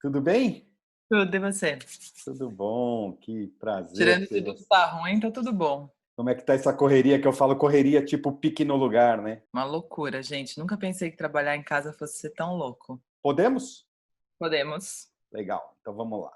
Tudo bem? Tudo, e você? Tudo bom, que prazer Tirando ter tudo que você. tá ruim, tá tudo bom. Como é que tá essa correria que eu falo correria tipo pique no lugar, né? Uma loucura, gente. Nunca pensei que trabalhar em casa fosse ser tão louco. Podemos? Podemos. Legal, então vamos lá.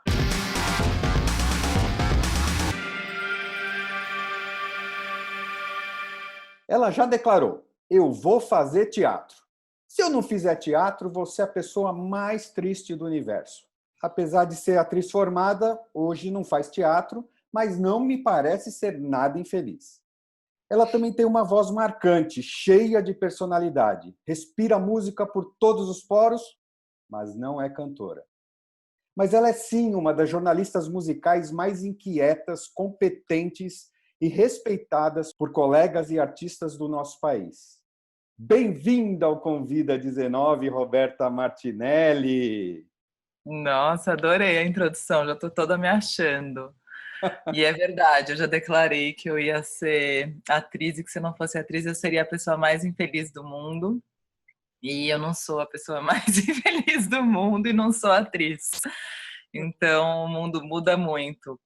Ela já declarou: eu vou fazer teatro. Se eu não fizer teatro, vou ser a pessoa mais triste do universo. Apesar de ser atriz formada, hoje não faz teatro, mas não me parece ser nada infeliz. Ela também tem uma voz marcante, cheia de personalidade. Respira música por todos os poros, mas não é cantora. Mas ela é sim uma das jornalistas musicais mais inquietas, competentes e respeitadas por colegas e artistas do nosso país. Bem-vinda ao Convida 19, Roberta Martinelli. Nossa, adorei a introdução, já tô toda me achando. E é verdade, eu já declarei que eu ia ser atriz e que se eu não fosse atriz eu seria a pessoa mais infeliz do mundo. E eu não sou a pessoa mais infeliz do mundo e não sou atriz. Então o mundo muda muito,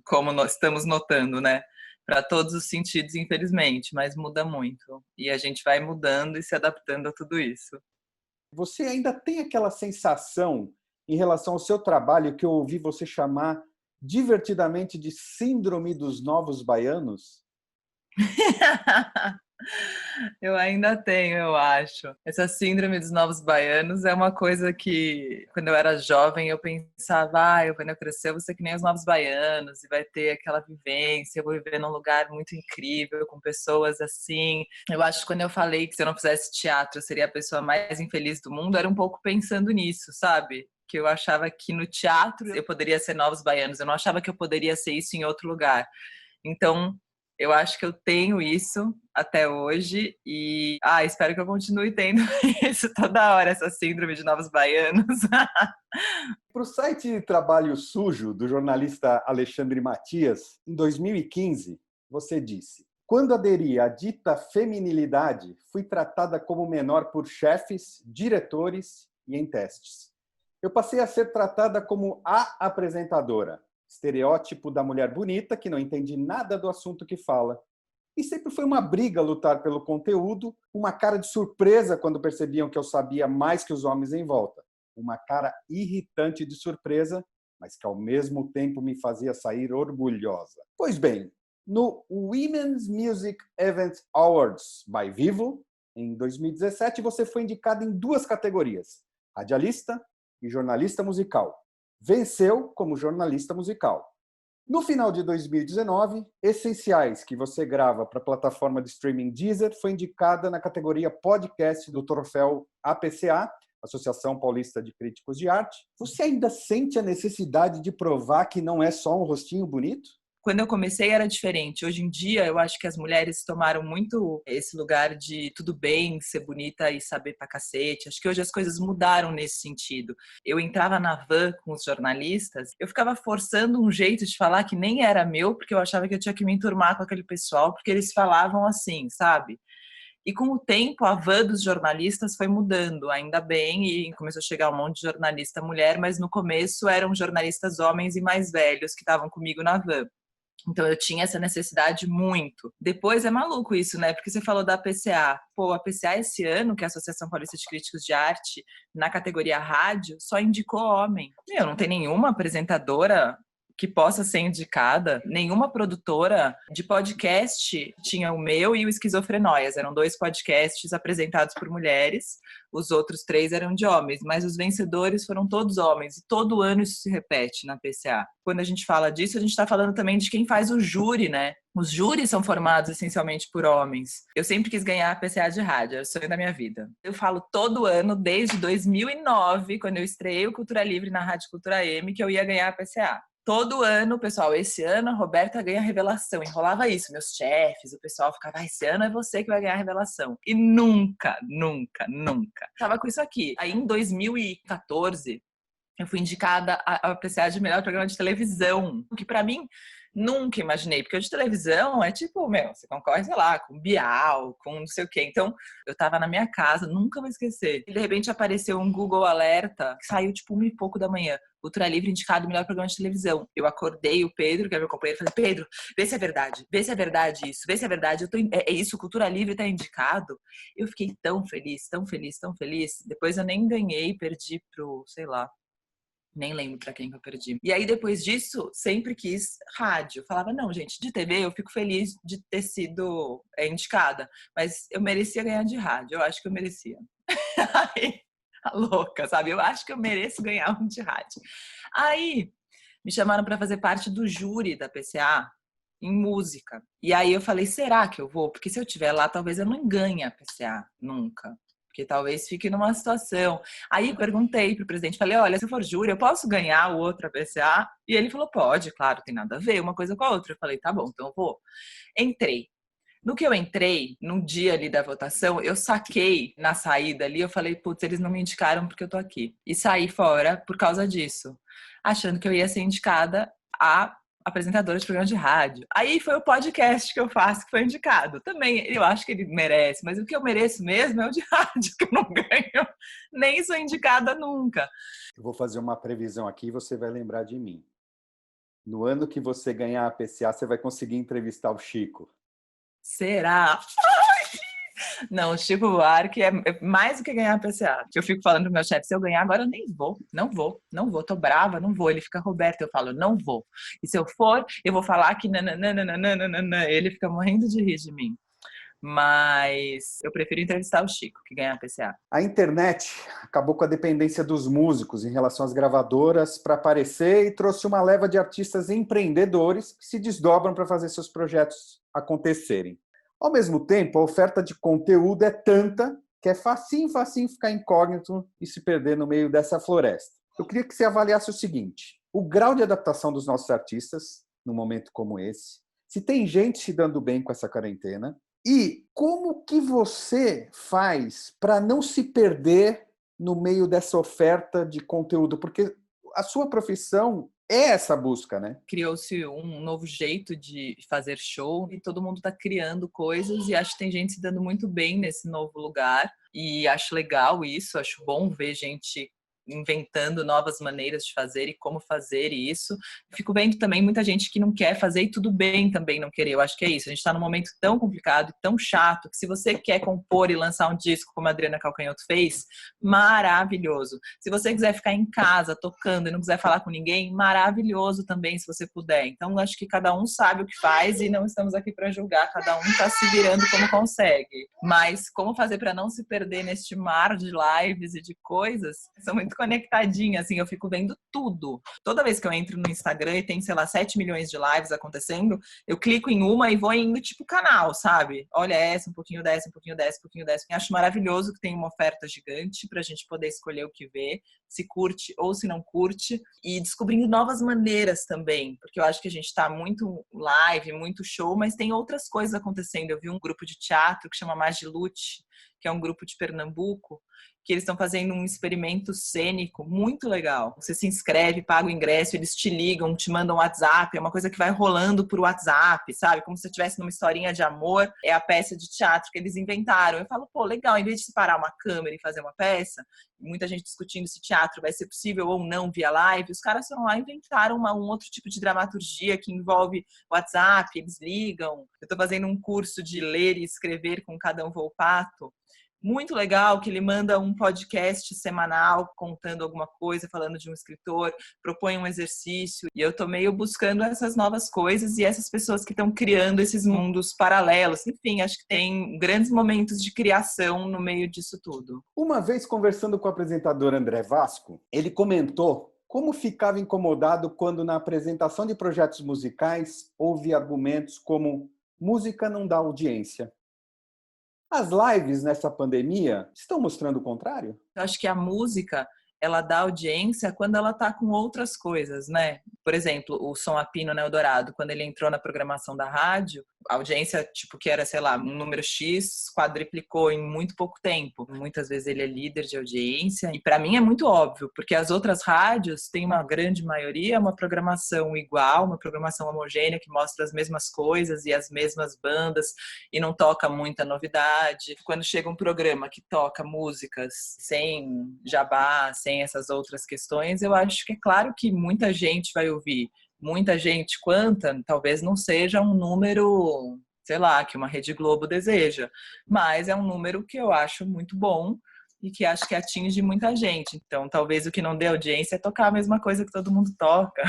como nós estamos notando, né? Para todos os sentidos, infelizmente, mas muda muito. E a gente vai mudando e se adaptando a tudo isso. Você ainda tem aquela sensação em relação ao seu trabalho que eu ouvi você chamar divertidamente de síndrome dos novos baianos? Eu ainda tenho, eu acho. Essa síndrome dos novos baianos é uma coisa que, quando eu era jovem, eu pensava, quando eu crescer, eu vou ser que nem os novos baianos, e vai ter aquela vivência, eu vou viver num lugar muito incrível, com pessoas assim. Eu acho que quando eu falei que se eu não fizesse teatro, eu seria a pessoa mais infeliz do mundo, era um pouco pensando nisso, sabe? Que eu achava que no teatro eu poderia ser novos baianos, eu não achava que eu poderia ser isso em outro lugar. Então, eu acho que eu tenho isso até hoje e espero que eu continue tendo isso toda hora, essa síndrome de novos baianos. Para o site Trabalho Sujo, do jornalista Alexandre Matias, em 2015, você disse: quando aderi à dita feminilidade, fui tratada como menor por chefes, diretores e em testes. Eu passei a ser tratada como a apresentadora, estereótipo da mulher bonita que não entende nada do assunto que fala. E sempre foi uma briga lutar pelo conteúdo, uma cara de surpresa quando percebiam que eu sabia mais que os homens em volta. Uma cara irritante de surpresa, mas que ao mesmo tempo me fazia sair orgulhosa. Pois bem, no Women's Music Event Awards by Vivo, em 2017, você foi indicada em duas categorias: radialista e jornalista musical. Venceu como jornalista musical. No final de 2019, Essenciais, que você grava para a plataforma de streaming Deezer, foi indicada na categoria podcast do troféu APCA, Associação Paulista de Críticos de Arte. Você ainda sente a necessidade de provar que não é só um rostinho bonito? Quando eu comecei era diferente. Hoje em dia, eu acho que as mulheres tomaram muito esse lugar de tudo bem ser bonita e saber pra cacete. Acho que hoje as coisas mudaram nesse sentido. Eu entrava na van com os jornalistas, eu ficava forçando um jeito de falar que nem era meu, porque eu achava que eu tinha que me enturmar com aquele pessoal, porque eles falavam assim, sabe? E com o tempo, a van dos jornalistas foi mudando, ainda bem, e começou a chegar um monte de jornalista mulher, mas no começo eram jornalistas homens e mais velhos que estavam comigo na van. Então eu tinha essa necessidade muito. Depois é maluco isso, né? Porque você falou da PCA. Pô, a PCA esse ano, que é a Associação Paulista de Críticos de Arte, na categoria rádio, só indicou homem. Meu, não tem nenhuma apresentadora que possa ser indicada, nenhuma produtora de podcast. Tinha o meu e o Esquizofrenóias, eram dois podcasts apresentados por mulheres, os outros três eram de homens, mas os vencedores foram todos homens, e todo ano isso se repete na PCA. Quando a gente fala disso, a gente está falando também de quem faz o júri, né? Os júris são formados essencialmente por homens. Eu sempre quis ganhar a PCA de rádio, é o sonho da minha vida. Eu falo todo ano, desde 2009, quando eu estreiei o Cultura Livre na Rádio Cultura M, que eu ia ganhar a PCA. Todo ano, pessoal, esse ano a Roberta ganha a revelação. Enrolava isso, meus chefes, o pessoal ficava, esse ano é você que vai ganhar a revelação. E nunca, nunca, nunca. Tava com isso aqui. Aí em 2014, eu fui indicada a PCA de melhor programa de televisão, que para mim Nunca imaginei, porque o de televisão é tipo, você concorre, sei lá, com Bial, com não sei o quê. Então, eu tava na minha casa, nunca vou esquecer. E de repente apareceu um Google Alerta, que saiu tipo 1 e pouco da manhã. Ultra Livre indicado o melhor programa de televisão. Eu acordei o Pedro, que é meu companheiro, e falei, Pedro, vê se é verdade isso, vê se é verdade. É isso, Cultura Livre tá indicado. Eu fiquei tão feliz, tão feliz, tão feliz. Depois eu nem ganhei, perdi pro, sei lá, nem lembro pra quem que eu perdi. E aí, depois disso, sempre quis rádio. Eu falava, não, gente, de TV eu fico feliz de ter sido indicada, mas eu merecia ganhar de rádio. Eu acho que eu merecia. Aí, a louca, sabe? Eu acho que eu mereço ganhar um de rádio. Aí, me chamaram para fazer parte do júri da PCA em música. E aí eu falei, será que eu vou? Porque se eu estiver lá, talvez eu não ganhe a PCA nunca. Porque talvez fique numa situação. Aí eu perguntei pro presidente, falei, olha, se eu for júri, eu posso ganhar o outro PCA? E ele falou, pode, claro, tem nada a ver uma coisa com a outra. Eu falei, tá bom, então eu vou. Entrei. No que eu entrei, no dia ali da votação, eu saquei na saída ali, eu falei, putz, eles não me indicaram porque eu tô aqui. E saí fora por causa disso, achando que eu ia ser indicada a apresentadora de programa de rádio. Aí foi o podcast que eu faço que foi indicado. Também, eu acho que ele merece, mas o que eu mereço mesmo é o de rádio, que eu não ganho, nem sou indicada nunca. Eu vou fazer uma previsão aqui e você vai lembrar de mim. No ano que você ganhar a PCA, você vai conseguir entrevistar o Chico. Será? Não, o Chico Buarque é mais do que ganhar a PCA. Eu fico falando pro meu chefe, se eu ganhar agora eu nem vou, não vou, tô brava, não vou. Ele fica, Roberto, eu falo, não vou. E se eu for, eu vou falar que nananana. Ele fica morrendo de rir de mim. Mas eu prefiro entrevistar o Chico que ganhar a PCA. A internet acabou com a dependência dos músicos em relação às gravadoras para aparecer e trouxe uma leva de artistas empreendedores que se desdobram para fazer seus projetos acontecerem. Ao mesmo tempo, a oferta de conteúdo é tanta que é facinho ficar incógnito e se perder no meio dessa floresta. Eu queria que você avaliasse o seguinte: o grau de adaptação dos nossos artistas num momento como esse, se tem gente se dando bem com essa quarentena, e como que você faz para não se perder no meio dessa oferta de conteúdo? Porque a sua profissão é essa busca, né? Criou-se um novo jeito de fazer show e todo mundo está criando coisas e acho que tem gente se dando muito bem nesse novo lugar e acho legal isso, acho bom ver gente inventando novas maneiras de fazer e como fazer isso. Fico vendo também muita gente que não quer fazer e tudo bem também não querer. Eu acho que é isso. A gente está num momento tão complicado e tão chato que se você quer compor e lançar um disco como a Adriana Calcanhoto fez, maravilhoso. Se você quiser ficar em casa tocando e não quiser falar com ninguém, maravilhoso também, se você puder. Então, acho que cada um sabe o que faz e não estamos aqui para julgar. Cada um está se virando como consegue. Mas como fazer para não se perder neste mar de lives e de coisas? São muito conectadinha, assim, eu fico vendo tudo. Toda vez que eu entro no Instagram e tem, sei lá, 7 milhões de lives acontecendo, eu clico em uma e vou indo tipo canal, sabe? Olha essa, um pouquinho dessa, um pouquinho dessa, um pouquinho dessa. Eu acho maravilhoso que tem uma oferta gigante pra gente poder escolher o que ver, se curte ou se não curte, e descobrindo novas maneiras também, porque eu acho que a gente tá muito live, muito show, mas tem outras coisas acontecendo. Eu vi um grupo de teatro que chama Magilute, que é um grupo de Pernambuco, que eles estão fazendo um experimento cênico muito legal. Você se inscreve, paga o ingresso, eles te ligam, te mandam um WhatsApp, é uma coisa que vai rolando por WhatsApp, sabe? Como se você estivesse numa historinha de amor. É a peça de teatro que eles inventaram. Eu falo, pô, legal, em vez de separar uma câmera e fazer uma peça, muita gente discutindo se teatro vai ser possível ou não via live, os caras foram lá e inventaram um outro tipo de dramaturgia que envolve WhatsApp, eles ligam. Eu tô fazendo um curso de ler e escrever com Cada Volpato, muito legal, que ele manda um podcast semanal contando alguma coisa, falando de um escritor, propõe um exercício, e eu tô meio buscando essas novas coisas e essas pessoas que estão criando esses mundos paralelos. Enfim, acho que tem grandes momentos de criação no meio disso tudo. Uma vez, conversando com o apresentador André Vasco, ele comentou como ficava incomodado quando na apresentação de projetos musicais houve argumentos como música não dá audiência. As lives nessa pandemia estão mostrando o contrário? Eu acho que a música, ela dá audiência quando ela tá com outras coisas, né? Por exemplo, o Som a Pino no Eldorado, quando ele entrou na programação da rádio, a audiência, tipo, que era, sei lá, um número X, quadriplicou em muito pouco tempo. Muitas vezes ele é líder de audiência, e para mim é muito óbvio, porque as outras rádios têm uma grande maioria, uma programação igual, uma programação homogênea, que mostra as mesmas coisas e as mesmas bandas, e não toca muita novidade. Quando chega um programa que toca músicas sem jabá, sem essas outras questões, eu acho que é claro que muita gente vai ouvir. Muita gente, quanta, talvez não seja um número, sei lá, que uma Rede Globo deseja, mas é um número que eu acho muito bom e que acho que atinge muita gente. Então, talvez o que não dê audiência é tocar a mesma coisa que todo mundo toca.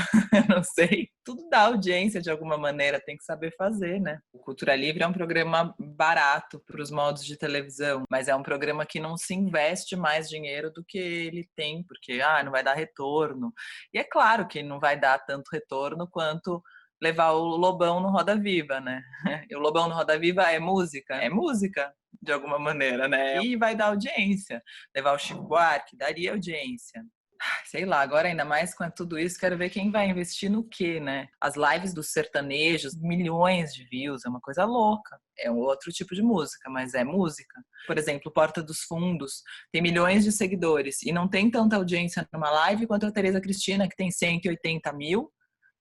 Não sei. Tudo dá audiência de alguma maneira, tem que saber fazer, né? O Cultura Livre é um programa barato para os modos de televisão, mas é um programa que não se investe mais dinheiro do que ele tem, porque não vai dar retorno. E é claro que não vai dar tanto retorno quanto levar o Lobão no Roda Viva, né? E o Lobão no Roda Viva é música? É música, de alguma maneira, né? E vai dar audiência. Levar o Chico Buarque daria audiência. Sei lá, agora ainda mais com tudo isso, quero ver quem vai investir no quê, né? As lives dos sertanejos, milhões de views, é uma coisa louca. É um outro tipo de música, mas é música. Por exemplo, Porta dos Fundos tem milhões de seguidores e não tem tanta audiência numa live quanto a Tereza Cristina, que tem 180 mil,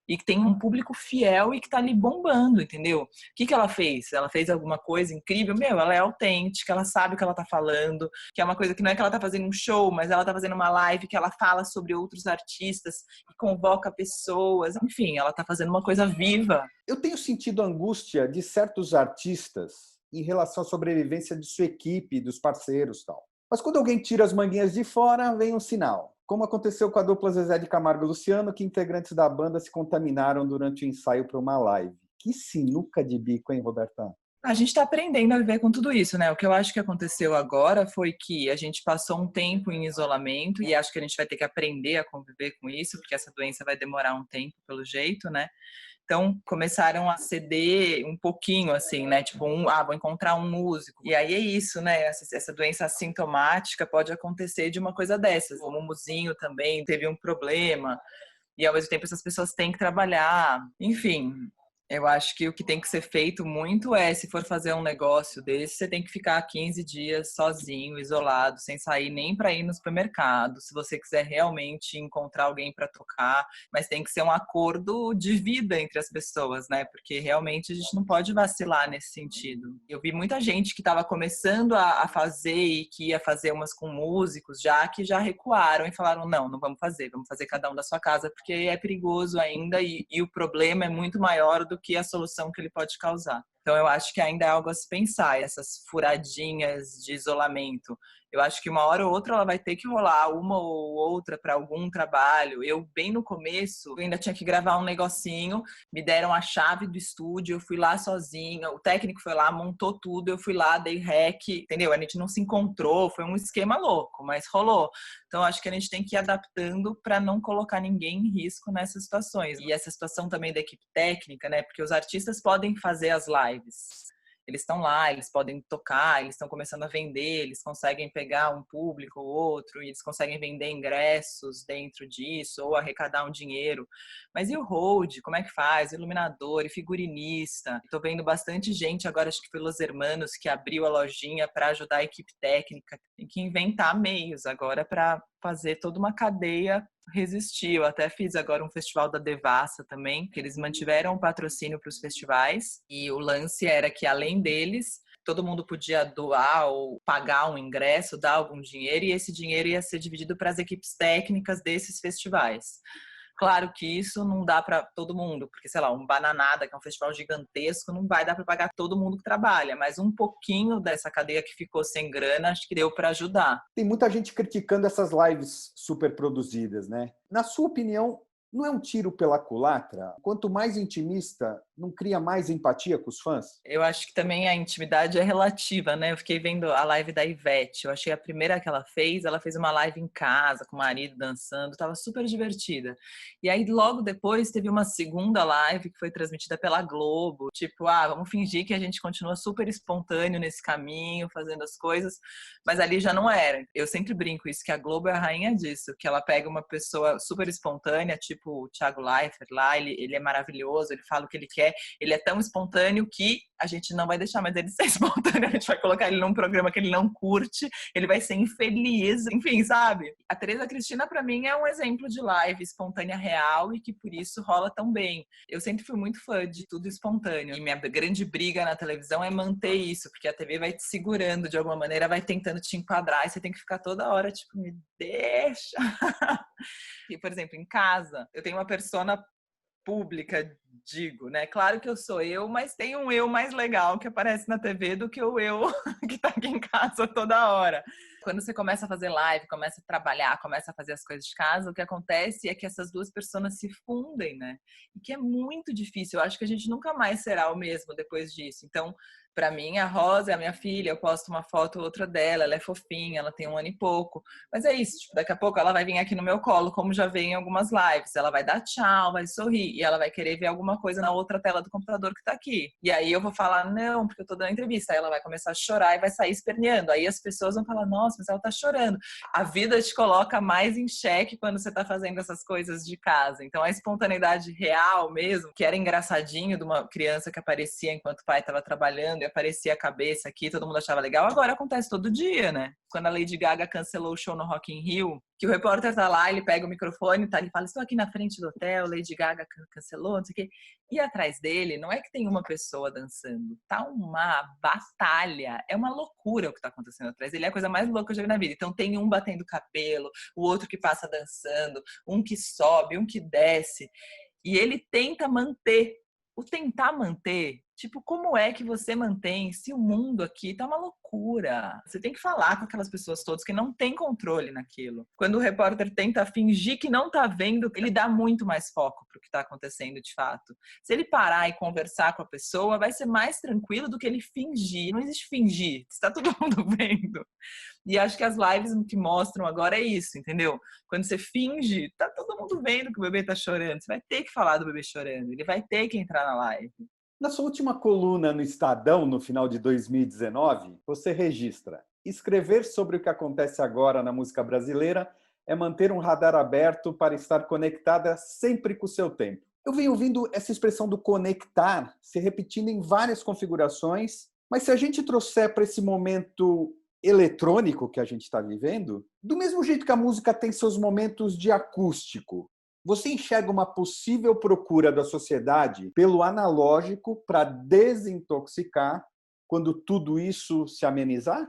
e que tem um público fiel e que tá ali bombando, entendeu? O que ela fez? Ela fez alguma coisa incrível? Ela é autêntica, ela sabe o que ela tá falando, que é uma coisa que não é que ela tá fazendo um show, mas ela tá fazendo uma live que ela fala sobre outros artistas e convoca pessoas. Enfim, ela tá fazendo uma coisa viva. Eu tenho sentido angústia de certos artistas em relação à sobrevivência de sua equipe, dos parceiros e tal. Mas quando alguém tira as manguinhas de fora, vem um sinal. Como aconteceu com a dupla Zezé de Camargo e Luciano, que integrantes da banda se contaminaram durante o ensaio para uma live. Que sinuca de bico, hein, Roberta? A gente está aprendendo a viver com tudo isso, né? O que eu acho que aconteceu agora foi que a gente passou um tempo em isolamento e acho que a gente vai ter que aprender a conviver com isso, porque essa doença vai demorar um tempo, pelo jeito, né? Então, começaram a ceder um pouquinho, assim, né? Tipo, vou encontrar um músico. E aí é isso, né? Essa doença assintomática pode acontecer de uma coisa dessas. O Mumuzinho também teve um problema. E, ao mesmo tempo, essas pessoas têm que trabalhar. Enfim, eu acho que o que tem que ser feito muito é, se for fazer um negócio desse, você tem que ficar 15 dias sozinho, isolado, sem sair nem para ir no supermercado. Se você quiser realmente encontrar alguém para tocar, mas tem que ser um acordo de vida entre as pessoas, né? Porque realmente a gente não pode vacilar nesse sentido. Eu vi muita gente que estava começando a fazer e que ia fazer umas com músicos já, que já recuaram e falaram, não vamos fazer cada um da sua casa, porque é perigoso ainda e o problema é muito maior do que a solução que ele pode causar. Então, eu acho que ainda é algo a se pensar, essas furadinhas de isolamento. Eu acho que uma hora ou outra ela vai ter que rolar, uma ou outra para algum trabalho. Eu, bem no começo, eu ainda tinha que gravar um negocinho, me deram a chave do estúdio, eu fui lá sozinha, o técnico foi lá, montou tudo, eu fui lá, dei rec, entendeu? A gente não se encontrou, foi um esquema louco, mas rolou. Então, acho que a gente tem que ir adaptando para não colocar ninguém em risco nessas situações. E essa situação também da equipe técnica, né? Porque os artistas podem fazer as lives. Eles estão lá, eles podem tocar, eles estão começando a vender, eles conseguem pegar um público ou outro, e eles conseguem vender ingressos dentro disso, ou arrecadar um dinheiro. Mas e o hold? Como é que faz? Iluminador e figurinista. Estou vendo bastante gente agora, acho que foi Los Hermanos, que abriu a lojinha para ajudar a equipe técnica. Tem que inventar meios agora para fazer toda uma cadeia resistir. Eu até fiz agora um festival da Devassa também, que eles mantiveram o patrocínio para os festivais e o lance era que, além deles, todo mundo podia doar ou pagar um ingresso, dar algum dinheiro, e esse dinheiro ia ser dividido para as equipes técnicas desses festivais. Claro que isso não dá para todo mundo, porque, sei lá, um Bananada, que é um festival gigantesco, não vai dar para pagar todo mundo que trabalha, mas um pouquinho dessa cadeia que ficou sem grana, acho que deu para ajudar. Tem muita gente criticando essas lives super produzidas, né? Na sua opinião, não é um tiro pela culatra? Quanto mais intimista, não cria mais empatia com os fãs? Eu acho que também a intimidade é relativa, né? Eu fiquei vendo a live da Ivete. Eu achei a primeira que ela fez uma live em casa, com o marido dançando, tava super divertida. E aí, logo depois, teve uma segunda live que foi transmitida pela Globo. Tipo, vamos fingir que a gente continua super espontâneo nesse caminho, fazendo as coisas. Mas ali já não era. Eu sempre brinco isso, que a Globo é a rainha disso, que ela pega uma pessoa super espontânea, tipo o Thiago Leifert lá, ele é maravilhoso, ele fala o que ele quer, ele é tão espontâneo que a gente não vai deixar mais ele ser espontâneo, a gente vai colocar ele num programa que ele não curte, ele vai ser infeliz, enfim, sabe? A Tereza Cristina, pra mim, é um exemplo de live espontânea real e que por isso rola tão bem. Eu sempre fui muito fã de tudo espontâneo. E minha grande briga na televisão é manter isso, porque a TV vai te segurando de alguma maneira, vai tentando te enquadrar e você tem que ficar toda hora, tipo, me deixa. E, por exemplo, em casa, eu tenho uma persona pública, digo, né? Claro que eu sou eu, mas tem um eu mais legal que aparece na TV do que o eu que tá aqui em casa toda hora. Quando você começa a fazer live, começa a trabalhar, começa a fazer as coisas de casa, o que acontece é que essas duas pessoas se fundem, né? E que é muito difícil. Eu acho que a gente nunca mais será o mesmo depois disso. Então, para mim, a Rosa é a minha filha, eu posto uma foto ou outra dela, ela é fofinha, ela tem 1 ano e pouco. Mas é isso, tipo, daqui a pouco ela vai vir aqui no meu colo, como já vem em algumas lives. Ela vai dar tchau, vai sorrir, e ela vai querer ver alguma coisa na outra tela do computador que tá aqui. E aí eu vou falar, não, porque eu tô dando entrevista. Aí ela vai começar a chorar e vai sair esperneando. Aí as pessoas vão falar, nossa, mas ela tá chorando. A vida te coloca mais em xeque quando você tá fazendo essas coisas de casa. Então a espontaneidade real mesmo, que era engraçadinho de uma criança que aparecia enquanto o pai tava trabalhando e aparecia a cabeça aqui, todo mundo achava legal, agora acontece todo dia, né? Quando a Lady Gaga cancelou o show no Rock in Rio, que o repórter tá lá, ele pega o microfone, tá, ele fala, estou aqui na frente do hotel, Lady Gaga cancelou, não sei o quê. E atrás dele, não é que tem uma pessoa dançando, tá uma batalha, é uma loucura o que tá acontecendo atrás dele, é a coisa mais louca que eu já vi na vida. Então tem um batendo cabelo, o outro que passa dançando, um que sobe, um que desce, e ele tenta manter. O tentar manter, tipo, como é que você mantém se o mundo aqui tá uma loucura? Você tem que falar com aquelas pessoas todas que não têm controle naquilo. Quando o repórter tenta fingir que não tá vendo, ele dá muito mais foco pro que tá acontecendo de fato. Se ele parar e conversar com a pessoa, vai ser mais tranquilo do que ele fingir. Não existe fingir, está todo mundo vendo. E acho que as lives que mostram agora é isso, entendeu? Quando você finge, tá todo mundo vendo que o bebê tá chorando. Você vai ter que falar do bebê chorando. Ele vai ter que entrar na live. Na sua última coluna no Estadão, no final de 2019, você registra: escrever sobre o que acontece agora na música brasileira é manter um radar aberto para estar conectada sempre com o seu tempo. Eu venho ouvindo essa expressão do conectar se repetindo em várias configurações, mas se a gente trouxer para esse momento eletrônico que a gente está vivendo, do mesmo jeito que a música tem seus momentos de acústico, você enxerga uma possível procura da sociedade pelo analógico para desintoxicar quando tudo isso se amenizar?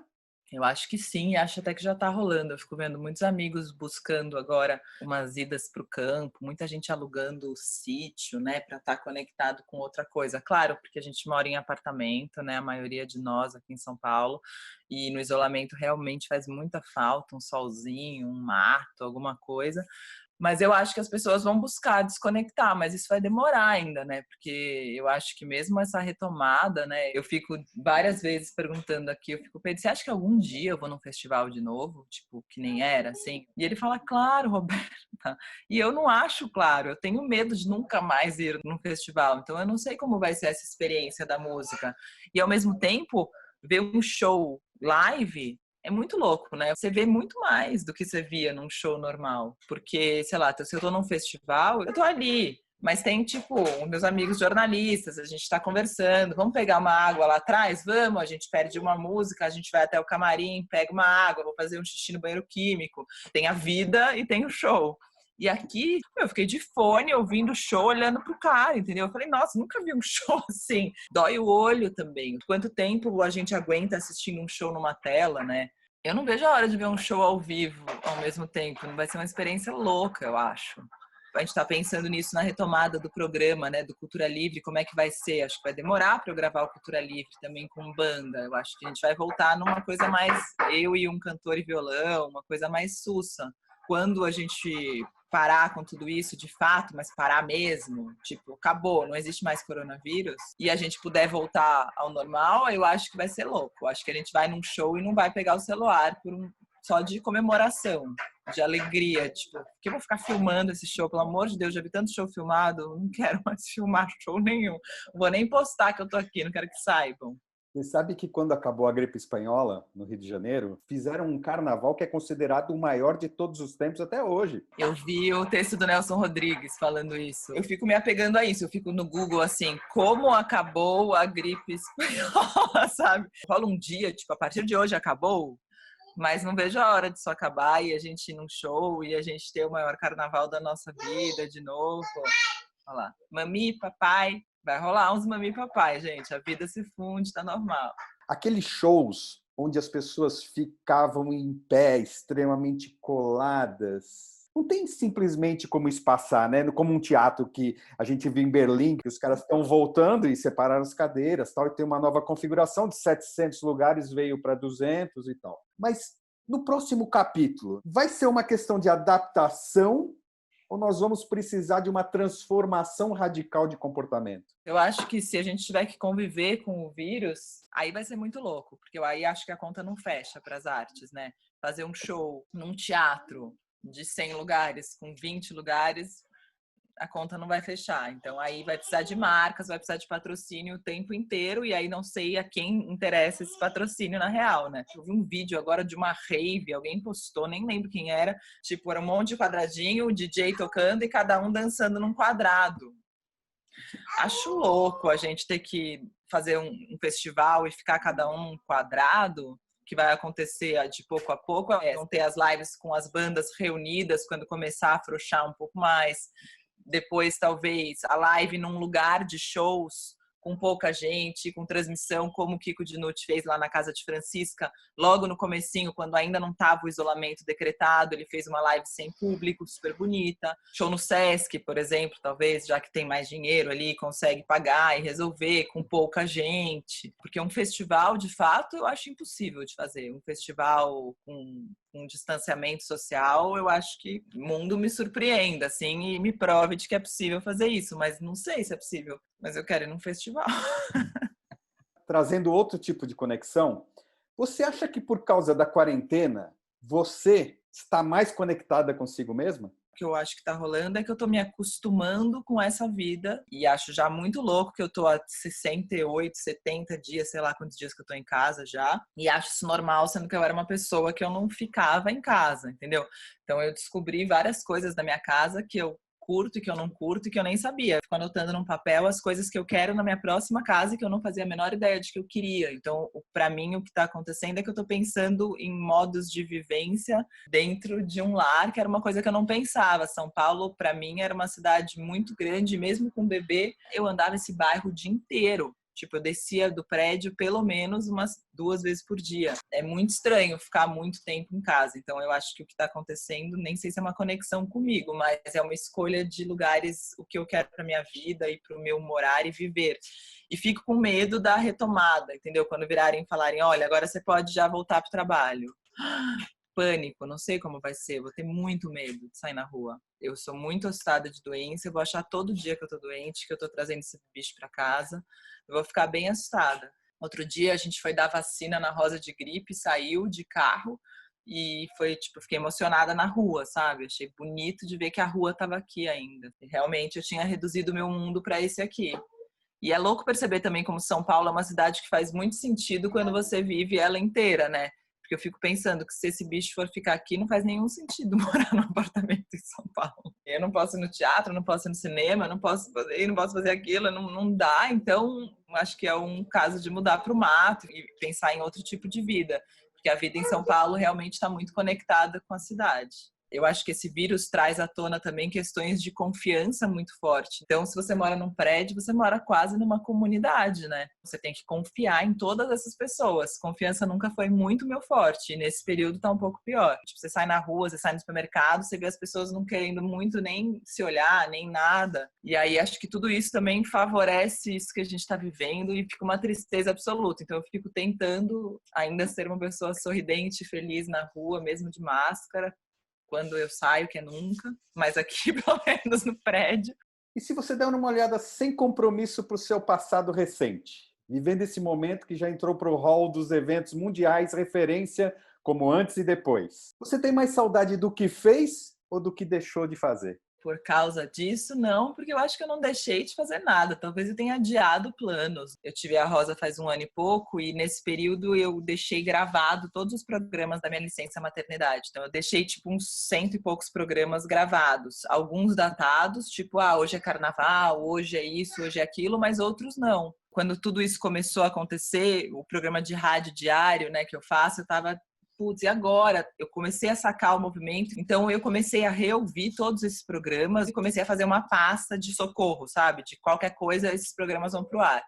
Eu acho que sim, e acho até que já está rolando. Eu fico vendo muitos amigos buscando agora umas idas para o campo, muita gente alugando o sítio, né, para estar conectado com outra coisa. Claro, porque a gente mora em apartamento, né, a maioria de nós aqui em São Paulo, e no isolamento realmente faz muita falta um solzinho, um mato, alguma coisa. Mas eu acho que as pessoas vão buscar desconectar, mas isso vai demorar ainda, né? Porque eu acho que mesmo essa retomada, né? Eu fico várias vezes perguntando aqui, eu fico, Pedro, você acha que algum dia eu vou num festival de novo? Tipo, que nem era, assim? E ele fala, claro, Roberta. E eu não acho claro, eu tenho medo de nunca mais ir num festival. Então eu não sei como vai ser essa experiência da música. E ao mesmo tempo, ver um show live é muito louco, né? Você vê muito mais do que você via num show normal. Porque, sei lá, se eu tô num festival, eu tô ali. Mas tem, tipo, meus amigos jornalistas, a gente tá conversando, vamos pegar uma água lá atrás? Vamos, a gente perde uma música, a gente vai até o camarim, pega uma água, vou fazer um xixi no banheiro químico. Tem a vida e tem o show. E aqui, eu fiquei de fone, ouvindo o show, olhando pro cara, entendeu? Eu falei, nossa, nunca vi um show assim. Dói o olho também. Quanto tempo a gente aguenta assistindo um show numa tela, né? Eu não vejo a hora de ver um show ao vivo ao mesmo tempo. Vai ser uma experiência louca, eu acho. A gente está pensando nisso na retomada do programa, né, do Cultura Livre, como é que vai ser? Acho que vai demorar para eu gravar o Cultura Livre também com banda. Eu acho que a gente vai voltar numa coisa mais eu e um cantor e violão, uma coisa mais sussa. Quando a gente parar com tudo isso de fato, mas parar mesmo, tipo, acabou, não existe mais coronavírus, e a gente puder voltar ao normal, eu acho que vai ser louco. Eu acho que a gente vai num show e não vai pegar o celular só de comemoração, de alegria, tipo, que eu vou ficar filmando esse show, pelo amor de Deus, já vi tanto show filmado, não quero mais filmar show nenhum. Não vou nem postar que eu tô aqui, não quero que saibam. Você sabe que quando acabou a gripe espanhola, no Rio de Janeiro, fizeram um carnaval que é considerado o maior de todos os tempos até hoje. Eu vi o texto do Nelson Rodrigues falando isso. Eu fico me apegando a isso. Eu fico no Google assim, como acabou a gripe espanhola, sabe? Rola um dia, tipo, a partir de hoje acabou, mas não vejo a hora disso acabar e a gente ir num show e a gente ter o maior carnaval da nossa vida de novo. Olha lá. Mami, papai. Vai rolar uns mami, papai, gente. A vida se funde, tá normal. Aqueles shows onde as pessoas ficavam em pé, extremamente coladas. Não tem simplesmente como espaçar, né? Como um teatro que a gente viu em Berlim, que os caras estão voltando e separaram as cadeiras, tal, e tem uma nova configuração de 700 lugares, veio para 200 e tal. Mas no próximo capítulo, vai ser uma questão de adaptação ou nós vamos precisar de uma transformação radical de comportamento? Eu acho que se a gente tiver que conviver com o vírus, aí vai ser muito louco, porque eu aí acho que a conta não fecha para as artes, né? Fazer um show num teatro de 100 lugares, com 20 lugares, a conta não vai fechar. Então aí vai precisar de marcas, vai precisar de patrocínio o tempo inteiro, e aí não sei a quem interessa esse patrocínio na real, né? Eu vi um vídeo agora de uma rave, alguém postou, nem lembro quem era, tipo, era um monte de quadradinho, o DJ tocando e cada um dançando num quadrado. Acho louco a gente ter que fazer um festival e ficar cada um num quadrado, que vai acontecer de pouco a pouco. Vão ter as lives com as bandas reunidas quando começar a afrouxar um pouco mais. Depois, talvez, a live num lugar de shows com pouca gente, com transmissão, como o Kiko Dinucci fez lá na casa de Francisca, logo no comecinho, quando ainda não estava o isolamento decretado, ele fez uma live sem público, super bonita. Show no Sesc, por exemplo, talvez, já que tem mais dinheiro ali, consegue pagar e resolver com pouca gente. Porque um festival, de fato, eu acho impossível de fazer. Um festival com um distanciamento social, eu acho que o mundo me surpreenda, assim, e me prove de que é possível fazer isso, mas não sei se é possível. Mas eu quero ir num festival. Trazendo outro tipo de conexão, você acha que por causa da quarentena, você está mais conectada consigo mesma? O que eu acho que tá rolando é que eu tô me acostumando com essa vida e acho já muito louco que eu tô há 68, 70 dias, sei lá quantos dias que eu tô em casa já, e acho isso normal, sendo que eu era uma pessoa que eu não ficava em casa, entendeu? Então eu descobri várias coisas da minha casa que eu curto e que eu não curto e que eu nem sabia. Fico anotando num papel as coisas que eu quero na minha próxima casa e que eu não fazia a menor ideia de que eu queria. Então, para mim, o que está acontecendo é que eu estou pensando em modos de vivência dentro de um lar, que era uma coisa que eu não pensava. São Paulo, para mim, era uma cidade muito grande, mesmo com bebê, eu andava esse bairro o dia inteiro. Tipo, eu descia do prédio pelo menos umas 2 vezes por dia. É muito estranho ficar muito tempo em casa. Então, eu acho que o que está acontecendo, nem sei se é uma conexão comigo, mas é uma escolha de lugares, o que eu quero para minha vida e para o meu morar e viver. E fico com medo da retomada, entendeu? Quando virarem e falarem, olha, agora você pode já voltar para o trabalho. Pânico, não sei como vai ser, vou ter muito medo de sair na rua. Eu sou muito assustada de doença, eu vou achar todo dia que eu tô doente, que eu tô trazendo esse bicho para casa. Eu vou ficar bem assustada. Outro dia a gente foi dar vacina na Rosa de Gripe, saiu de carro e foi, tipo, fiquei emocionada na rua, sabe? Achei bonito de ver que a rua tava aqui ainda. E realmente eu tinha reduzido o meu mundo para esse aqui. E é louco perceber também como São Paulo é uma cidade que faz muito sentido quando você vive ela inteira, né? Porque eu fico pensando que se esse bicho for ficar aqui, não faz nenhum sentido morar num apartamento em São Paulo. Eu não posso ir no teatro, não posso ir no cinema, não posso fazer, não posso fazer aquilo, não dá. Então, acho que é um caso de mudar para o mato e pensar em outro tipo de vida. Porque a vida em São Paulo realmente está muito conectada com a cidade. Eu acho que esse vírus traz à tona também questões de confiança muito forte. Então, se você mora num prédio, você mora quase numa comunidade, né? Você tem que confiar em todas essas pessoas. Confiança nunca foi muito meu forte. E nesse período tá um pouco pior. Tipo, você sai na rua, você sai no supermercado, você vê as pessoas não querendo muito nem se olhar, nem nada. E aí, acho que tudo isso também favorece isso que a gente tá vivendo e fica uma tristeza absoluta. Então, eu fico tentando ainda ser uma pessoa sorridente, feliz na rua, mesmo de máscara. quando eu saio, que é nunca, mas aqui pelo menos no prédio. E se você der uma olhada sem compromisso para o seu passado recente, vivendo esse momento que já entrou para o hall dos eventos mundiais, referência como antes e depois, você tem mais saudade do que fez ou do que deixou de fazer? Por causa disso, não, porque eu acho que eu não deixei de fazer nada. Talvez eu tenha adiado planos. Eu tive a Rosa faz 1 ano e pouco e nesse período eu deixei gravado todos os programas da minha licença maternidade. Então eu deixei tipo uns 100 e poucos programas gravados. Alguns datados, tipo, hoje é carnaval, hoje é isso, hoje é aquilo, mas outros não. Quando tudo isso começou a acontecer, o programa de rádio diário, né, que eu faço, eu tava putz, e agora? Eu comecei a sacar o movimento, então eu comecei a reouvir todos esses programas e comecei a fazer uma pasta de socorro, sabe? De qualquer coisa, esses programas vão pro ar.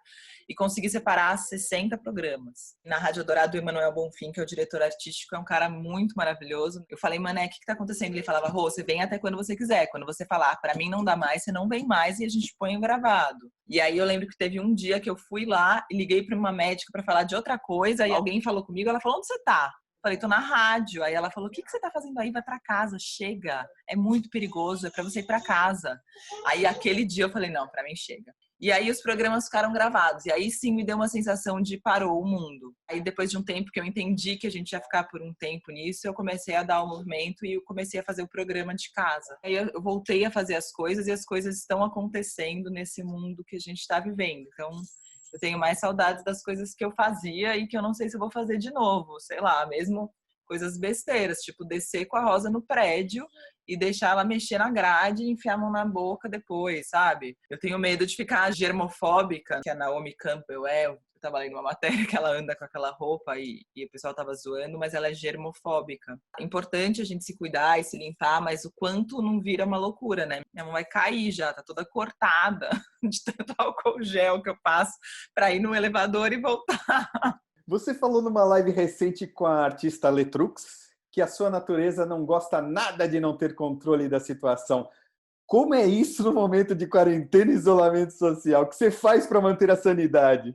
E consegui separar 60 programas. Na Rádio Dourado, o Emanuel Bonfim, que é o diretor artístico, é um cara muito maravilhoso. Eu falei, Mané, o que tá acontecendo? Ele falava, Rô, você vem até quando você quiser. Quando você falar, pra mim não dá mais, você não vem mais e a gente põe o gravado. E aí eu lembro que teve um dia que eu fui lá e liguei pra uma médica pra falar de outra coisa e alguém falou comigo, ela falou, onde você tá? Falei, tô na rádio. Aí ela falou, o que você tá fazendo aí? Vai pra casa, chega. É muito perigoso, é pra você ir pra casa. Aí aquele dia eu falei, não, pra mim chega. E aí os programas ficaram gravados. E aí sim me deu uma sensação de parou o mundo. Aí depois de um tempo que eu entendi que a gente ia ficar por um tempo nisso, eu comecei a dar o movimento e eu comecei a fazer o programa de casa. Aí eu voltei a fazer as coisas e as coisas estão acontecendo nesse mundo que a gente tá vivendo. Então eu tenho mais saudades das coisas que eu fazia e que eu não sei se eu vou fazer de novo. Sei lá, mesmo coisas besteiras, tipo descer com a Rosa no prédio e deixar ela mexer na grade e enfiar a mão na boca depois, sabe? Eu tenho medo de ficar germofóbica, que a Naomi Campbell é. Eu tava lendo uma matéria que ela anda com aquela roupa e o pessoal tava zoando, mas ela é germofóbica. É importante a gente se cuidar e se limpar, mas o quanto não vira uma loucura, né? Minha mão vai cair já, tá toda cortada de tanto álcool gel que eu passo para ir no elevador e voltar. Você falou numa live recente com a artista Letrux que a sua natureza não gosta nada de não ter controle da situação. Como é isso no momento de quarentena e isolamento social? O que você faz para manter a sanidade?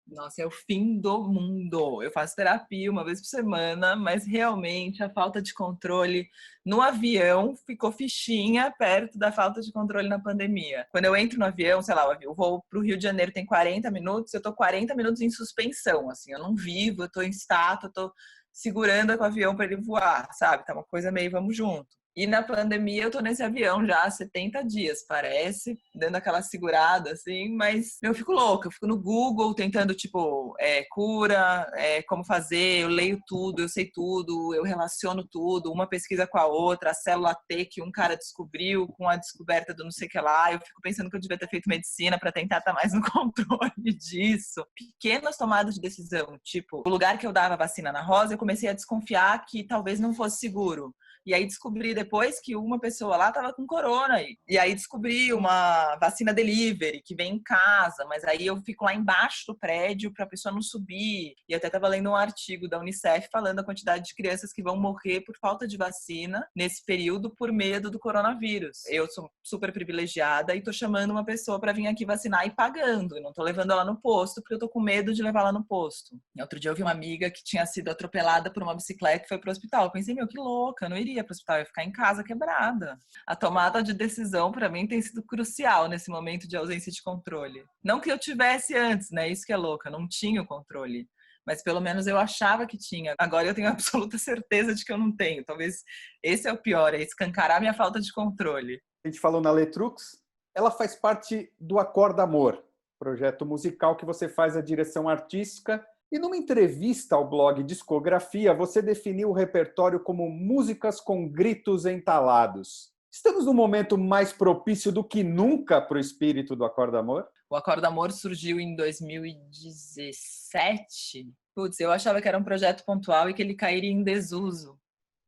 Nossa, é o fim do mundo. Eu faço terapia uma vez por semana, mas realmente a falta de controle no avião ficou fichinha perto da falta de controle na pandemia. Quando eu entro no avião, sei lá, o voo para o Rio de Janeiro tem 40 minutos, eu tô 40 minutos em suspensão, assim, eu não vivo, eu tô em estátua, eu tô segurando com o avião para ele voar, sabe? Tá uma coisa meio vamos junto. E na pandemia eu tô nesse avião já há 70 dias, parece, dando aquela segurada, assim, mas eu fico louca, eu fico no Google tentando, tipo, cura, como fazer, eu leio tudo, eu sei tudo, eu relaciono tudo, uma pesquisa com a outra, a célula T que um cara descobriu com a descoberta do não sei o que lá, eu fico pensando que eu devia ter feito medicina para tentar estar mais no controle disso. Pequenas tomadas de decisão, tipo, o lugar que eu dava vacina na Rosa, eu comecei a desconfiar que talvez não fosse seguro. E aí descobri depois que uma pessoa lá estava com corona. E aí descobri uma vacina delivery que vem em casa, mas aí eu fico lá embaixo do prédio para a pessoa não subir. E até estava lendo um artigo da Unicef falando a quantidade de crianças que vão morrer por falta de vacina nesse período por medo do coronavírus. Eu sou super privilegiada e tô chamando uma pessoa para vir aqui vacinar e pagando. Eu não tô levando ela no posto porque eu tô com medo de levar ela no posto. E outro dia eu vi uma amiga que tinha sido atropelada por uma bicicleta e foi pro hospital. Eu pensei, meu, que louca, eu não iria pro hospital, eu ia ficar em casa quebrada. A tomada de decisão para mim tem sido crucial nesse momento de ausência de controle. Não que eu tivesse antes, né? Isso que é louca, eu não tinha o controle. Mas pelo menos eu achava que tinha. Agora eu tenho absoluta certeza de que eu não tenho. Talvez esse é o pior, é escancarar minha falta de controle. A gente falou na Letrux, ela faz parte do Acorda Amor, projeto musical que você faz a direção artística. E numa entrevista ao blog Discografia, você definiu o repertório como músicas com gritos entalados. Estamos num momento mais propício do que nunca para o espírito do Acorda Amor? O Acorda Amor surgiu em 2017. Putz, eu achava que era um projeto pontual e que ele cairia em desuso,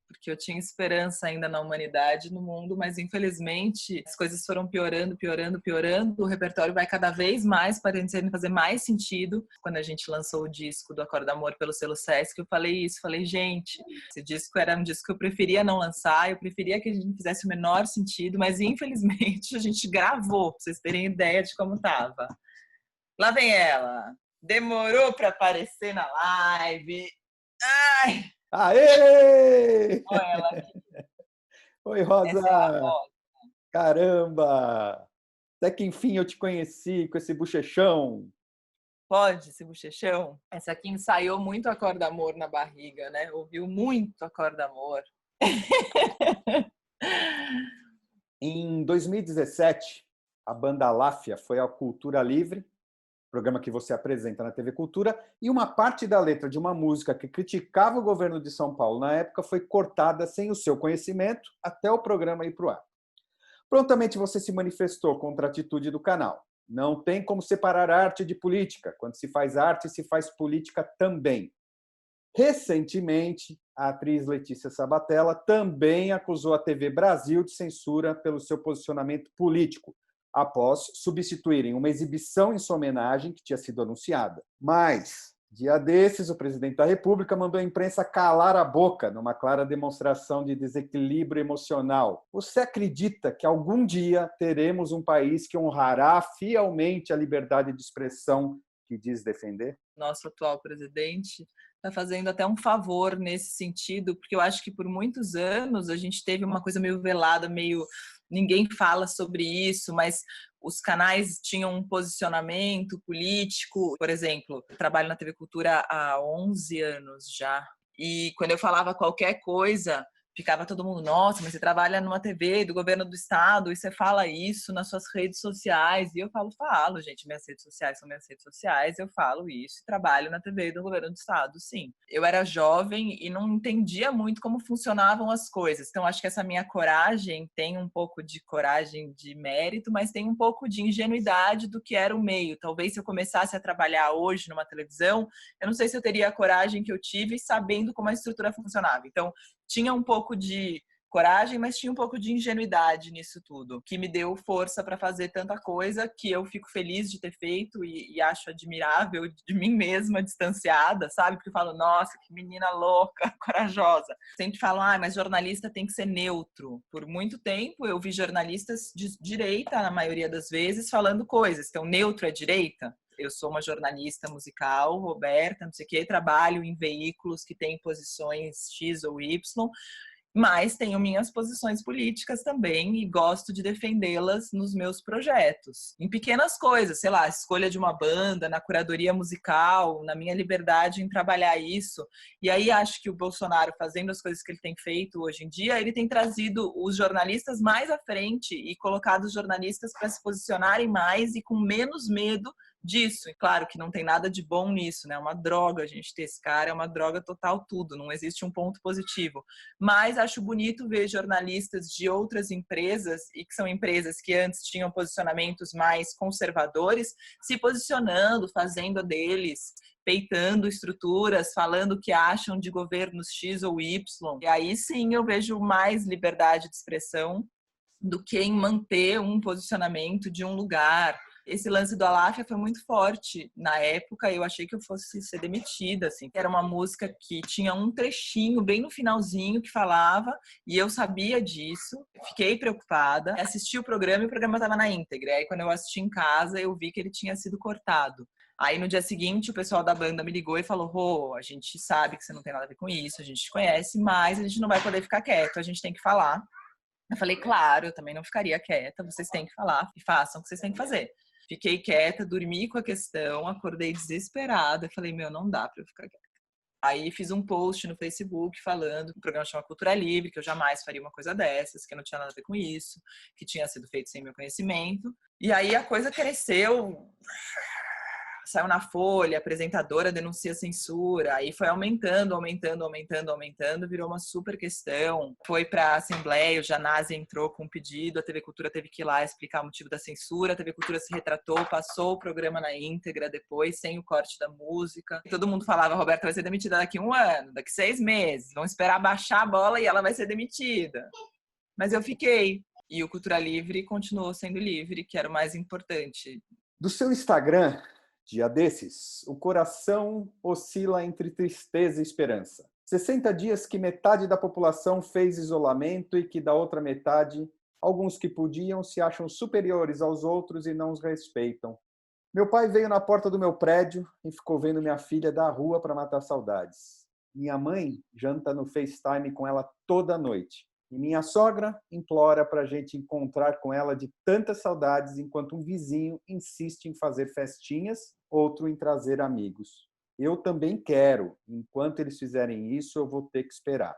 porque eu tinha esperança ainda na humanidade, no mundo, mas infelizmente as coisas foram piorando, piorando, piorando. O repertório vai cada vez mais parecendo fazer mais sentido. Quando a gente lançou o disco do Acorda Amor pelo selo Sesc, eu falei isso, falei, gente, esse disco era um disco que eu preferia não lançar, eu preferia que a gente fizesse o menor sentido, mas infelizmente a gente gravou, pra vocês terem ideia de como tava. Lá vem ela, demorou para aparecer na live. Ai! Aê! Olha ela aqui. Oi, Rosa! Essa é a voz. Caramba! Até que enfim eu te conheci com esse bochechão. Pode, esse bochechão? Essa aqui ensaiou muito Acorda Amor na barriga, né? Ouviu muito Acorda Amor. Em 2017, a banda Láfia foi ao Cultura Livre, programa que você apresenta na TV Cultura, e uma parte da letra de uma música que criticava o governo de São Paulo na época foi cortada sem o seu conhecimento até o programa ir para o ar. Prontamente você se manifestou contra a atitude do canal. Não tem como separar arte de política. Quando se faz arte, se faz política também. Recentemente, a atriz Letícia Sabatella também acusou a TV Brasil de censura pelo seu posicionamento político, após substituírem uma exibição em sua homenagem que tinha sido anunciada. Mas, dia desses, o presidente da República mandou a imprensa calar a boca numa clara demonstração de desequilíbrio emocional. Você acredita que algum dia teremos um país que honrará fielmente a liberdade de expressão que diz defender? Nosso atual presidente está fazendo até um favor nesse sentido, porque eu acho que por muitos anos a gente teve uma coisa meio velada, meio ninguém fala sobre isso, mas os canais tinham um posicionamento político. Por exemplo, eu trabalho na TV Cultura há 11 anos já, e quando eu falava qualquer coisa, ficava todo mundo, nossa, mas você trabalha numa TV do governo do estado e você fala isso nas suas redes sociais. E eu falo, gente, minhas redes sociais são minhas redes sociais, eu falo isso e trabalho na TV do governo do estado, sim. Eu era jovem e não entendia muito como funcionavam as coisas. Então, acho que essa minha coragem tem um pouco de coragem de mérito, mas tem um pouco de ingenuidade do que era o meio. Talvez se eu começasse a trabalhar hoje numa televisão, eu não sei se eu teria a coragem que eu tive sabendo como a estrutura funcionava. Então, tinha um pouco de coragem, mas tinha um pouco de ingenuidade nisso tudo, que me deu força para fazer tanta coisa que eu fico feliz de ter feito e acho admirável de mim mesma, distanciada, sabe? Porque eu falo, nossa, que menina louca, corajosa. Sempre falam, mas jornalista tem que ser neutro. Por muito tempo eu vi jornalistas de direita, na maioria das vezes, falando coisas. Então, neutro é direita? Eu sou uma jornalista musical, Roberta, não sei o quê, trabalho em veículos que têm posições X ou Y, mas tenho minhas posições políticas também e gosto de defendê-las nos meus projetos. Em pequenas coisas, sei lá, a escolha de uma banda, na curadoria musical, na minha liberdade em trabalhar isso. E aí acho que o Bolsonaro, fazendo as coisas que ele tem feito hoje em dia, ele tem trazido os jornalistas mais à frente e colocado os jornalistas para se posicionarem mais e com menos medo disso. E claro que não tem nada de bom nisso, né? É uma droga a gente ter esse cara, é uma droga total tudo, não existe um ponto positivo. Mas acho bonito ver jornalistas de outras empresas, e que são empresas que antes tinham posicionamentos mais conservadores, se posicionando, fazendo deles, peitando estruturas, falando o que acham de governos X ou Y. E aí sim eu vejo mais liberdade de expressão do que em manter um posicionamento de um lugar. Esse lance do Aláfia foi muito forte na época. Eu achei que eu fosse ser demitida, assim. Era uma música que tinha um trechinho bem no finalzinho que falava, e eu sabia disso. Fiquei preocupada. Assisti o programa e o programa estava na íntegra. Aí quando eu assisti em casa, eu vi que ele tinha sido cortado. Aí no dia seguinte o pessoal da banda me ligou e falou: Rô, a gente sabe que você não tem nada a ver com isso, a gente te conhece, mas a gente não vai poder ficar quieto, a gente tem que falar. Eu falei, claro, eu também não ficaria quieta, vocês têm que falar e façam o que vocês têm que fazer. Fiquei quieta, dormi com a questão, acordei desesperada, falei, meu, não dá pra eu ficar quieta. Aí fiz um post no Facebook falando que o programa chama Cultura Livre, que eu jamais faria uma coisa dessas, que eu não tinha nada a ver com isso, que tinha sido feito sem meu conhecimento. E aí a coisa cresceu, saiu na Folha, a apresentadora denuncia censura, aí foi aumentando, virou uma super questão. Foi para a Assembleia, o Janase entrou com um pedido, a TV Cultura teve que ir lá explicar o motivo da censura, a TV Cultura se retratou, passou o programa na íntegra depois, sem o corte da música. E todo mundo falava, Roberta vai ser demitida daqui 1 ano, daqui 6 meses, vão esperar baixar a bola e ela vai ser demitida. Mas eu fiquei. E o Cultura Livre continuou sendo livre, que era o mais importante. Do seu Instagram, dia desses, o coração oscila entre tristeza e esperança. 60 dias que metade da população fez isolamento e que da outra metade, alguns que podiam se acham superiores aos outros e não os respeitam. Meu pai veio na porta do meu prédio e ficou vendo minha filha da rua para matar saudades. Minha mãe janta no FaceTime com ela toda noite. E minha sogra implora para a gente encontrar com ela de tantas saudades, enquanto um vizinho insiste em fazer festinhas, outro em trazer amigos. Eu também quero. Enquanto eles fizerem isso, eu vou ter que esperar.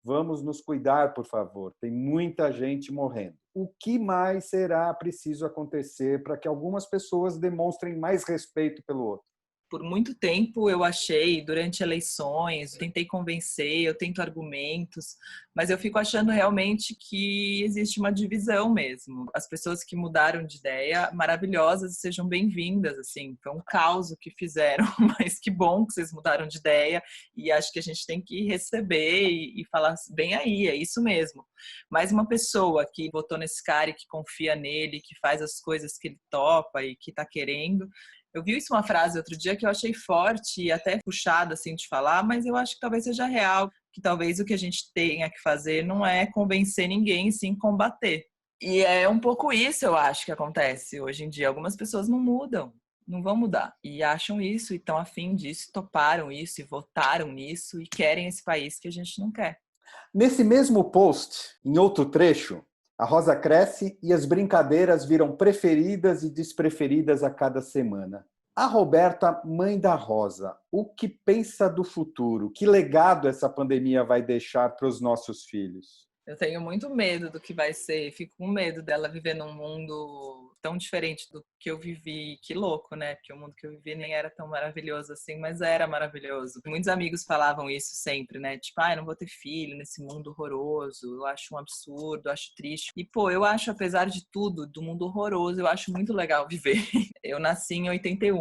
Vamos nos cuidar, por favor. Tem muita gente morrendo. O que mais será preciso acontecer para que algumas pessoas demonstrem mais respeito pelo outro? Por muito tempo eu achei, durante eleições, tentei convencer, eu tento argumentos, mas eu fico achando realmente que existe uma divisão mesmo. As pessoas que mudaram de ideia, maravilhosas, sejam bem-vindas, assim. Foi um caos o que fizeram, mas que bom que vocês mudaram de ideia e acho que a gente tem que receber e falar bem aí, é isso mesmo. Mas uma pessoa que votou nesse cara e que confia nele, que faz as coisas que ele topa e que está querendo. Eu vi isso uma frase outro dia que eu achei forte e até puxada assim de falar, mas eu acho que talvez seja real, que talvez o que a gente tenha que fazer não é convencer ninguém, sim combater. E é um pouco isso, eu acho, que acontece hoje em dia. Algumas pessoas não mudam, não vão mudar. E acham isso, e estão afim disso, toparam isso, e votaram nisso, e querem esse país que a gente não quer. Nesse mesmo post, em outro trecho, a Rosa cresce e as brincadeiras viram preferidas e despreferidas a cada semana. A Roberta, mãe da Rosa, o que pensa do futuro? Que legado essa pandemia vai deixar para os nossos filhos? Eu tenho muito medo do que vai ser, fico com medo dela viver num mundo tão diferente do que eu vivi. Que louco, né? Porque o mundo que eu vivi nem era tão maravilhoso assim, mas era maravilhoso. Muitos amigos falavam isso sempre, né? Tipo, eu não vou ter filho nesse mundo horroroso, eu acho um absurdo, eu acho triste. E, pô, eu acho, apesar de tudo, do mundo horroroso, eu acho muito legal viver. Eu nasci em 81,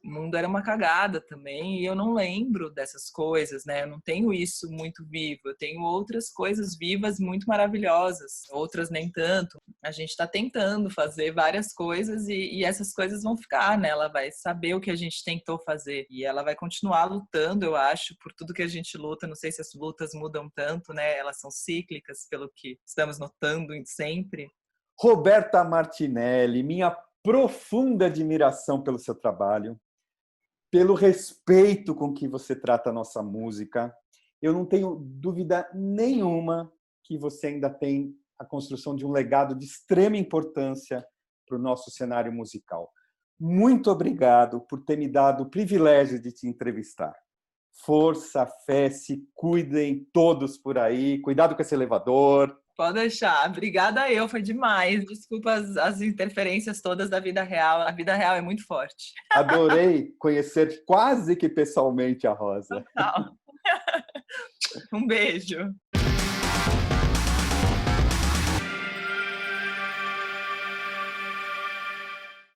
o mundo era uma cagada também, e eu não lembro dessas coisas, né? Eu não tenho isso muito vivo, eu tenho outras coisas vivas muito maravilhosas, outras nem tanto. A gente está tentando fazer várias coisas e essas coisas vão ficar, né? Ela vai saber o que a gente tentou fazer e ela vai continuar lutando, eu acho, por tudo que a gente luta. Não sei se as lutas mudam tanto, né? Elas são cíclicas, pelo que estamos notando sempre. Roberta Martinelli, minha profunda admiração pelo seu trabalho, pelo respeito com que você trata a nossa música. Eu não tenho dúvida nenhuma que você ainda tem a construção de um legado de extrema importância para o nosso cenário musical. Muito obrigado por ter me dado o privilégio de te entrevistar. Força, fé, se cuidem todos por aí. Cuidado com esse elevador. Pode deixar. Obrigada foi demais. Desculpa as interferências todas da vida real. A vida real é muito forte. Adorei conhecer quase que pessoalmente a Rosa. Tchau. Um beijo.